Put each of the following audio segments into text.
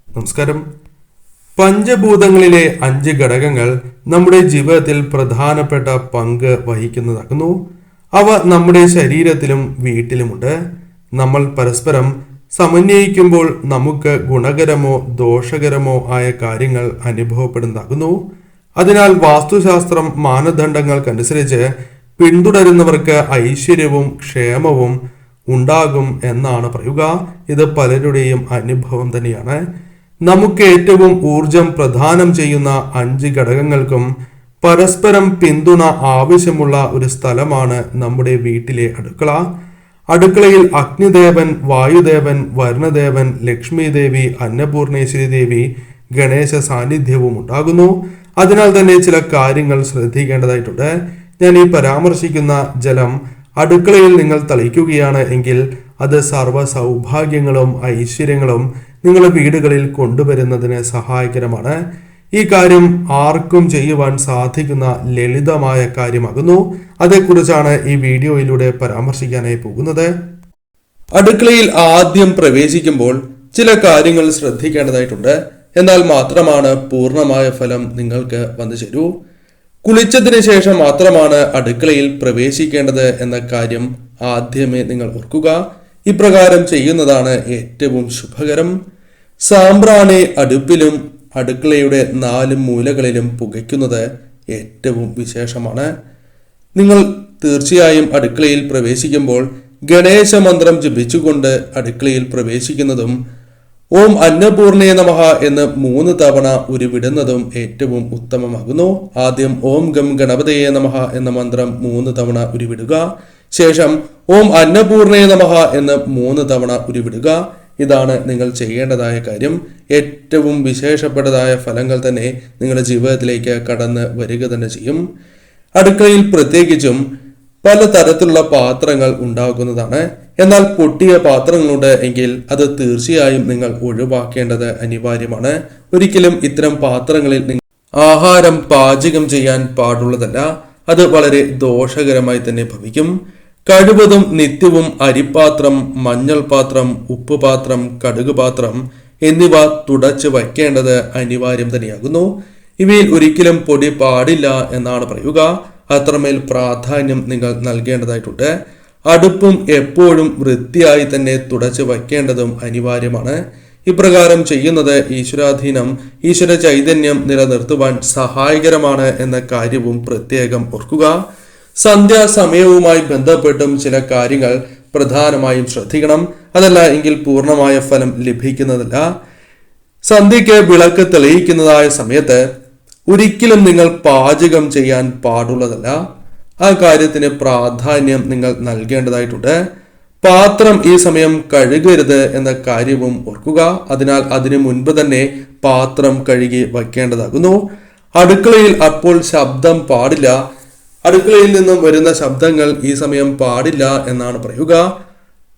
നമസ്കാരം. പഞ്ചഭൂതങ്ങളിലെ 5 ഘടകങ്ങൾ നമ്മുടെ ജീവിതത്തിൽ പ്രധാനപ്പെട്ട പങ്ക് വഹിക്കുന്നതാകുന്നു. അവ നമ്മുടെ ശരീരത്തിലും വീട്ടിലുമുണ്ട്. നമ്മൾ പരസ്പരം സമന്വയിക്കുമ്പോൾ നമുക്ക് ഗുണകരമോ ദോഷകരമോ ആയ കാര്യങ്ങൾ അനുഭവപ്പെടുന്നതാകുന്നു. അതിനാൽ വാസ്തുശാസ്ത്രം മാനദണ്ഡങ്ങൾക്കനുസരിച്ച് പിന്തുടരുന്നവർക്ക് ഐശ്വര്യവും ക്ഷേമവും ഉണ്ടാകും എന്നാണ് പറയുക. ഇത് പലരുടെയും അനുഭവം തന്നെയാണ്. നമുക്ക് ഏറ്റവും ഊർജം പ്രദാനം ചെയ്യുന്ന 5 ഘടകങ്ങൾക്കും പരസ്പരം പിന്തുണ ആവശ്യമുള്ള ഒരു സ്ഥലമാണ് നമ്മുടെ വീട്ടിലെ അടുക്കള. അടുക്കളയിൽ അഗ്നിദേവൻ, വായുദേവൻ, വരുണദേവൻ, ലക്ഷ്മി ദേവി, അന്നപൂർണേശ്വരി ദേവി, ഗണേശ സാന്നിധ്യവും ഉണ്ടാകുന്നു. അതിനാൽ തന്നെ ചില കാര്യങ്ങൾ ശ്രദ്ധിക്കേണ്ടതായിട്ടുണ്ട്. ഞാൻ ഈ പരാമർശിക്കുന്ന ജലം അടുക്കളയിൽ നിങ്ങൾ തളിക്കുകയാണ് എങ്കിൽ അത് സർവ്വ സൗഭാഗ്യങ്ങളും ഐശ്വര്യങ്ങളും നിങ്ങളുടെ വീടുകളിൽ കൊണ്ടുവരുന്നതിന് സഹായകരമാണ്. ഈ കാര്യം ആർക്കും ചെയ്യുവാൻ സാധിക്കുന്ന ലളിതമായ കാര്യമാകുന്നു. അതേക്കുറിച്ചാണ് ഈ വീഡിയോയിലൂടെ പരാമർശിക്കാനായി പോകുന്നത്. അടുക്കളയിൽ ആദ്യം പ്രവേശിക്കുമ്പോൾ ചില കാര്യങ്ങൾ ശ്രദ്ധിക്കേണ്ടതായിട്ടുണ്ട്. എന്നാൽ മാത്രമാണ് പൂർണ്ണമായ ഫലം നിങ്ങൾക്ക് വന്നു ചേരൂ. കുളിച്ചതിന് ശേഷം മാത്രമാണ് അടുക്കളയിൽ പ്രവേശിക്കേണ്ടത് എന്ന കാര്യം ആദ്യമേ നിങ്ങൾ ഓർക്കുക. ഇപ്രകാരം ചെയ്യുന്നതാണ് ഏറ്റവും ശുഭകരം. സാമ്പ്രാണി അടുപ്പിലും അടുക്കളയുടെ 4 മൂലകളിലും പുകയ്ക്കുന്നത് ഏറ്റവും വിശേഷമാണ്. നിങ്ങൾ തീർച്ചയായും അടുക്കളയിൽ പ്രവേശിക്കുമ്പോൾ ഗണേശ മന്ത്രം ജപിച്ചുകൊണ്ട് അടുക്കളയിൽ പ്രവേശിക്കുന്നതും ഓം അന്നപൂർണേ നമഃ എന്ന് 3 തവണ ഉരുവിടുന്നതും ഏറ്റവും ഉത്തമമാകുന്നു. ആദ്യം ഓം ഗം ഗണപതയേ നമഃ എന്ന മന്ത്രം 3 തവണ ഉരുവിടുക. ശേഷം ഓം അന്നപൂർണേ നമഃ എന്ന് 3 തവണ ഉരുവിടുക. ഇതാണ് നിങ്ങൾ ചെയ്യേണ്ടതായ കാര്യം. ഏറ്റവും വിശേഷപ്പെട്ടതായ ഫലങ്ങൾ തന്നെ നിങ്ങളുടെ ജീവിതത്തിലേക്ക് കടന്ന് വരിക തന്നെ ചെയ്യും. അടുക്കളയിൽ പ്രത്യേകിച്ചും പലതരത്തിലുള്ള പാത്രങ്ങൾ ഉണ്ടാകുന്നതാണ്. എന്നാൽ പൊട്ടിയ പാത്രങ്ങളുണ്ട് എങ്കിൽ അത് തീർച്ചയായും നിങ്ങൾ ഒഴിവാക്കേണ്ടത് അനിവാര്യമാണ്. ഒരിക്കലും ഇത്തരം പാത്രങ്ങളിൽ നിങ്ങൾ ആഹാരം പാചകം ചെയ്യാൻ പാടുള്ളതല്ല. അത് വളരെ ദോഷകരമായി തന്നെ ഭവിക്കും. കഴിവതും നിത്യവും അരിപ്പാത്രം, മഞ്ഞൾ പാത്രം, ഉപ്പ് പാത്രം, കടുക് പാത്രം എന്നിവ തുടച്ച് വയ്ക്കേണ്ടത് അനിവാര്യം തന്നെയാകുന്നു. ഇവയിൽ ഒരിക്കലും പൊടി പാടില്ല എന്നാണ് പറയുക. അത്രമേൽ പ്രാധാന്യം നിങ്ങൾ നൽകേണ്ടതായിട്ടുണ്ട്. അടുപ്പും എപ്പോഴും വൃത്തിയായി തന്നെ തുടച്ച് വയ്ക്കേണ്ടതും അനിവാര്യമാണ്. ഇപ്രകാരം ചെയ്യുന്നത് ഈശ്വരാധീനം, ഈശ്വര ചൈതന്യം നിലനിർത്തുവാൻ സഹായകരമാണ് എന്ന കാര്യവും പ്രത്യേകം ഓർക്കുക. സന്ധ്യാസമയവുമായി ബന്ധപ്പെട്ടും ചില കാര്യങ്ങൾ പ്രധാനമായും ശ്രദ്ധിക്കണം. അതല്ല എങ്കിൽ പൂർണ്ണമായ ഫലം ലഭിക്കുന്നതല്ല. സന്ധ്യയ്ക്ക് വിളക്ക് തെളിയിക്കുന്നതായ സമയത്ത് ഒരിക്കലും നിങ്ങൾ പാചകം ചെയ്യാൻ പാടുള്ളതല്ല. ആ കാര്യത്തിന് പ്രാധാന്യം നിങ്ങൾ നൽകേണ്ടതായിട്ടുണ്ട്. പാത്രം ഈ സമയം കഴുകരുത് എന്ന കാര്യവും ഓർക്കുക. അതിനാൽ അതിനു മുൻപ് തന്നെ പാത്രം കഴുകി വയ്ക്കേണ്ടതാകുന്നു. അടുക്കളയിൽ അപ്പോൾ ശബ്ദം പാടില്ല. അടുക്കളയിൽ നിന്നും വരുന്ന ശബ്ദങ്ങൾ ഈ സമയം പാടില്ല എന്നാണ് പറയുക.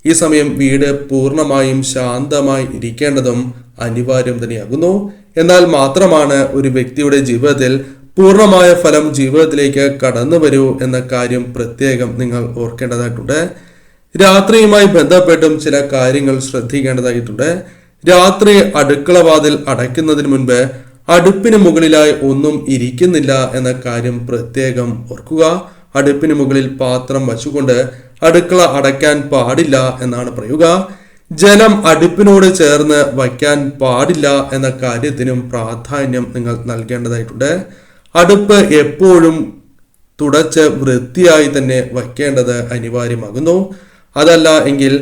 ഈ സമയം വീട് പൂർണ്ണമായും ശാന്തമായി ഇരിക്കേണ്ടതും അനിവാര്യം തന്നെയാകുന്നു. എന്നാൽ മാത്രമാണ് ഒരു വ്യക്തിയുടെ ജീവിതത്തിൽ പൂർണ്ണമായ ഫലം ജീവിതത്തിലേക്ക് കടന്നു വരൂ എന്ന കാര്യം പ്രത്യേകം നിങ്ങൾ ഓർക്കേണ്ടതായിട്ടുണ്ട്. രാത്രിയുമായി ബന്ധപ്പെട്ടും ചില കാര്യങ്ങൾ ശ്രദ്ധിക്കേണ്ടതായിട്ടുണ്ട്. രാത്രി അടുക്കള വാതിൽ അടയ്ക്കുന്നതിന് മുൻപ് അടുപ്പിന് മുകളിലായി ഒന്നും ഇരിക്കുന്നില്ല എന്ന കാര്യം പ്രത്യേകം ഓർക്കുക. അടുപ്പിന് മുകളിൽ പാത്രം വച്ചുകൊണ്ട് അടുക്കള അടയ്ക്കാൻ പാടില്ല എന്നാണ് പറയുക. ജലം അടുപ്പിനോട് ചേർന്ന് വയ്ക്കാൻ പാടില്ല എന്ന കാര്യത്തിനും പ്രാധാന്യം നിങ്ങൾ നൽകേണ്ടതായിട്ടുണ്ട്. അടുപ്പ് എപ്പോഴും തുടച്ച് വൃത്തിയായി തന്നെ വയ്ക്കേണ്ടത് അനിവാര്യമാകുന്നു. അതല്ല എങ്കിൽ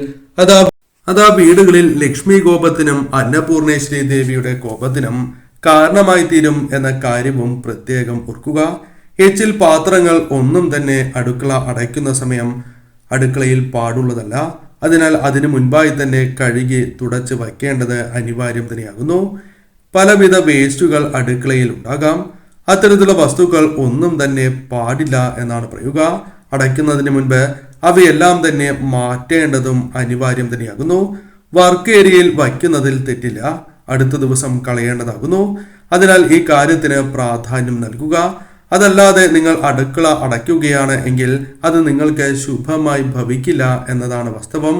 അതാ വീടുകളിൽ ലക്ഷ്മി കോപത്തിനും അന്നപൂർണേശ്വരി ദേവിയുടെ കോപത്തിനും കാരണമായി തീരും എന്ന കാര്യവും പ്രത്യേകം ഓർക്കുക. എച്ചിൽ പാത്രങ്ങൾ ഒന്നും തന്നെ അടുക്കള അടയ്ക്കുന്ന സമയം അടുക്കളയിൽ പാടുള്ളതല്ല. അതിനാൽ അതിനു മുൻപായി തന്നെ കഴുകി തുടച്ച് വയ്ക്കേണ്ടത് അനിവാര്യം തന്നെയാകുന്നു. പലവിധ വേസ്റ്റുകൾ അടുക്കളയിൽ ഉണ്ടാകാം. അത്തരത്തിലുള്ള വസ്തുക്കൾ ഒന്നും തന്നെ പാടില്ല എന്നാണ് പറയുക. അടയ്ക്കുന്നതിന് മുൻപ് അവയെല്ലാം തന്നെ മാറ്റേണ്ടതും അനിവാര്യം തന്നെയാകുന്നു. വർക്ക് ഏരിയയിൽ വയ്ക്കുന്നതിൽ തെറ്റില്ല. അടുത്ത ദിവസം കളയേണ്ടതാകുന്നു. അതിനാൽ ഈ കാര്യത്തിന് പ്രാധാന്യം നൽകുക. അതല്ലാതെ നിങ്ങൾ അടുക്കള അടയ്ക്കുകയാണ് എങ്കിൽ അത് നിങ്ങൾക്ക് ശുഭമായി ഭവിക്കില്ല എന്നതാണ് വാസ്തവം.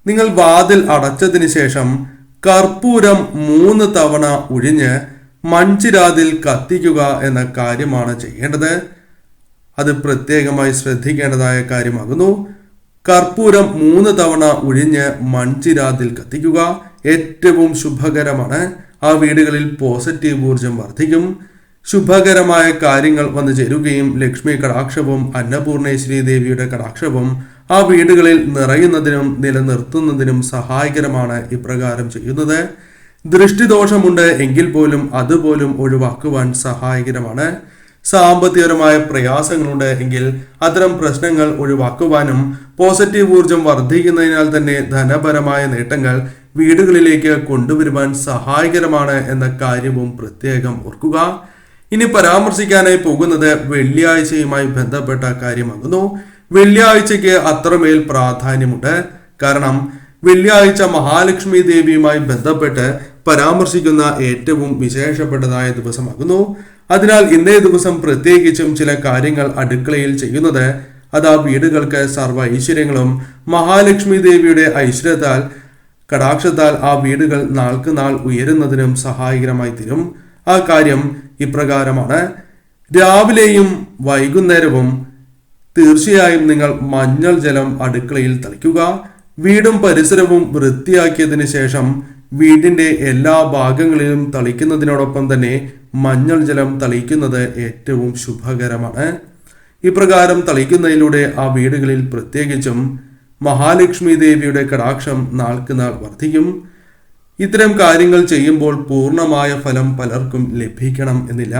നിങ്ങൾ വാതിൽ അടച്ചതിന് ശേഷം കർപ്പൂരം 3 തവണ ഒഴിഞ്ഞ് മൺചിരാതിൽ കത്തിക്കുക എന്ന കാര്യമാണ് ചെയ്യേണ്ടത്. അത് പ്രത്യേകമായി ശ്രദ്ധിക്കേണ്ടതായ കാര്യമാകുന്നു. കർപ്പൂരം 3 തവണ ഒഴിഞ്ഞ് മൺചിരാതിൽ കത്തിക്കുക ഏറ്റവും ശുഭകരമാണ്. ആ വീടുകളിൽ പോസിറ്റീവ് ഊർജം വർദ്ധിക്കും. ശുഭകരമായ കാര്യങ്ങൾ വന്നു ചേരുകയും ലക്ഷ്മി കടാക്ഷവും അന്നപൂർണേശ്വരി ദേവിയുടെ കടാക്ഷവും ആ വീടുകളിൽ നിറയുന്നതിനും നിലനിർത്തുന്നതിനും സഹായകരമാണ് ഇപ്രകാരം ചെയ്യുന്നത്. ദൃഷ്ടിദോഷമുണ്ട് എങ്കിൽ പോലും അതുപോലും ഒഴിവാക്കുവാൻ സഹായകരമാണ്. സാമ്പത്തികപരമായ പ്രയാസങ്ങളുണ്ട് എങ്കിൽ അത്തരം പ്രശ്നങ്ങൾ ഒഴിവാക്കുവാനും പോസിറ്റീവ് ഊർജം വർദ്ധിക്കുന്നതിനാൽ തന്നെ ധനപരമായ നേട്ടങ്ങൾ വീടുകളിലേക്ക് കൊണ്ടുവരുവാൻ സഹായകരമാണ് എന്ന കാര്യവും പ്രത്യേകം ഓർക്കുക. ഇനി പരാമർശിക്കാനായി പോകുന്നത് വെള്ളിയാഴ്ചയുമായി ബന്ധപ്പെട്ട കാര്യമാകുന്നു. വെള്ളിയാഴ്ചയ്ക്ക് അത്രമേൽ പ്രാധാന്യമുണ്ട്. കാരണം വെള്ളിയാഴ്ച മഹാലക്ഷ്മി ദേവിയുമായി ബന്ധപ്പെട്ട് പരാമർശിക്കുന്ന ഏറ്റവും വിശേഷപ്പെട്ടതായ ദിവസമാകുന്നു. അതിനാൽ ഇന്നേ ദിവസം പ്രത്യേകിച്ചും ചില കാര്യങ്ങൾ അടുക്കളയിൽ ചെയ്യുന്നത് അത് ആ വീടുകൾക്ക് സർവ്വ ഐശ്വര്യങ്ങളും മഹാലക്ഷ്മി ദേവിയുടെ ഐശ്വര്യത്താൽ കടാക്ഷത്താൽ ആ വീടുകൾ നാൾക്ക് നാൾ ഉയരുന്നതിനും സഹായകരമായി തീരും. ആ കാര്യം ഇപ്രകാരമാണ്. രാവിലെയും വൈകുന്നേരവും തീർച്ചയായും നിങ്ങൾ മഞ്ഞൾ ജലം അടുക്കളയിൽ തളിക്കുക. വീടും പരിസരവും വൃത്തിയാക്കിയതിനു ശേഷം വീടിന്റെ എല്ലാ ഭാഗങ്ങളിലും തളിക്കുന്നതിനോടൊപ്പം തന്നെ മഞ്ഞൾ ജലം തളിക്കുന്നത് ഏറ്റവും ശുഭകരമാണ്. ഇപ്രകാരം തളിക്കുന്നതിലൂടെ ആ വീടുകളിൽ പ്രത്യേകിച്ചും മഹാലക്ഷ്മി ദേവിയുടെ കടാക്ഷം നാൾക്ക് നാൾ വർദ്ധിക്കും. ഇത്തരം കാര്യങ്ങൾ ചെയ്യുമ്പോൾ പൂർണ്ണമായ ഫലം പലർക്കും ലഭിക്കണം എന്നില്ല.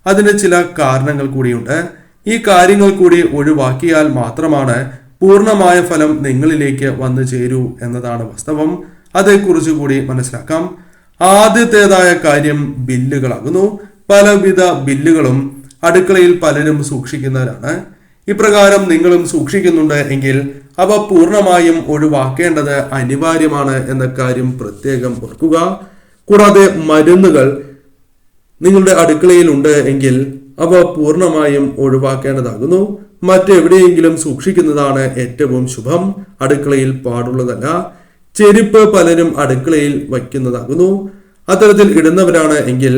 അതിന് ചില കാരണങ്ങൾ കൂടിയുണ്ട്. ഈ കാര്യങ്ങൾ കൂടി ഒഴിവാക്കിയാൽ മാത്രമാണ് പൂർണ്ണമായ ഫലം നിങ്ങളിലേക്ക് വന്നു ചേരൂ എന്നതാണ് വാസ്തവം. അതേക്കുറിച്ച് കൂടി മനസ്സിലാക്കാം. ആദ്യത്തേതായ കാര്യം ബില്ലുകളാകുന്നു. പലവിധ ബില്ലുകളും അടുക്കളയിൽ പലരും സൂക്ഷിക്കുന്നവരാണ്. ഇപ്രകാരം നിങ്ങളും സൂക്ഷിക്കുന്നുണ്ട് എങ്കിൽ അവ പൂർണ്ണമായും ഒഴിവാക്കേണ്ടത് അനിവാര്യമാണ് എന്ന കാര്യം പ്രത്യേകം ഓർക്കുക. കൂടാതെ മരുന്നുകൾ നിങ്ങളുടെ അടുക്കളയിൽ ഉണ്ട് എങ്കിൽ അവ പൂർണ്ണമായും ഒഴിവാക്കേണ്ടതാകുന്നു. മറ്റെവിടെയെങ്കിലും സൂക്ഷിക്കുന്നതാണ് ഏറ്റവും ശുഭം. അടുക്കളയിൽ പാടുള്ളതല്ല. ചെരുപ്പ് പലരും അടുക്കളയിൽ വയ്ക്കുന്നതാകുന്നു. അത്തരത്തിൽ ഇടുന്നവരാണ് എങ്കിൽ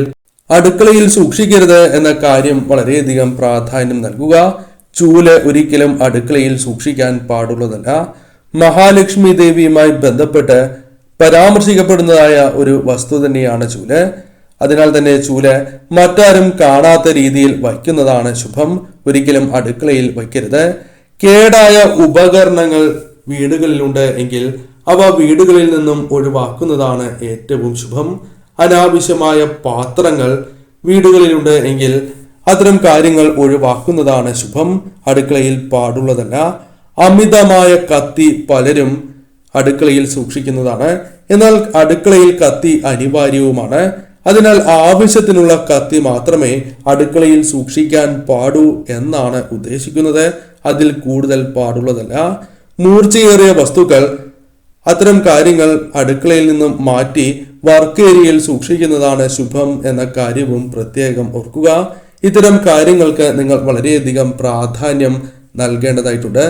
അടുക്കളയിൽ സൂക്ഷിക്കരുത് എന്ന കാര്യം വളരെയധികം പ്രാധാന്യം നൽകുക. ചൂല് ഒരിക്കലും അടുക്കളയിൽ സൂക്ഷിക്കാൻ പാടുള്ളതല്ല. മഹാലക്ഷ്മി ദേവിയുമായി ബന്ധപ്പെട്ട് പരാമർശിക്കപ്പെടുന്നതായ ഒരു വസ്തു തന്നെയാണ് ചൂല്. അതിനാൽ തന്നെ ചൂല് മറ്റാരും കാണാത്ത രീതിയിൽ വയ്ക്കുന്നതാണ് ശുഭം. ഒരിക്കലും അടുക്കളയിൽ വയ്ക്കരുത്. കേടായ ഉപകരണങ്ങൾ വീടുകളിലുണ്ട് എങ്കിൽ അവ വീടുകളിൽ നിന്നും ഒഴിവാക്കുന്നതാണ് ഏറ്റവും ശുഭം. അനാവശ്യമായ പാത്രങ്ങൾ വീടുകളിലുണ്ട് എങ്കിൽ അത്തരം കാര്യങ്ങൾ ഒഴിവാക്കുന്നതാണ് ശുഭം. അടുക്കളയിൽ പാടുള്ളതല്ല. അമിതമായ കത്തി പലരും അടുക്കളയിൽ സൂക്ഷിക്കുന്നതാണ്. എന്നാൽ അടുക്കളയിൽ കത്തി അനിവാര്യവുമാണ്. അതിനാൽ ആവശ്യത്തിനുള്ള കത്തി മാത്രമേ അടുക്കളയിൽ സൂക്ഷിക്കാൻ പാടൂ എന്നാണ് ഉദ്ദേശിക്കുന്നത്. അതിൽ കൂടുതൽ പാടുള്ളതല്ല. മൂർച്ചയേറിയ വസ്തുക്കൾ അത്തരം കാര്യങ്ങൾ അടുക്കളയിൽ നിന്നും മാറ്റി വർക്ക് ഏരിയയിൽ സൂക്ഷിക്കുന്നതാണ് ശുഭം എന്ന കാര്യവും പ്രത്യേകം ഓർക്കുക. ഇത്തരം കാര്യങ്ങൾക്ക് നിങ്ങൾ വളരെയധികം പ്രാധാന്യം നൽകേണ്ടതായിട്ടുണ്ട്.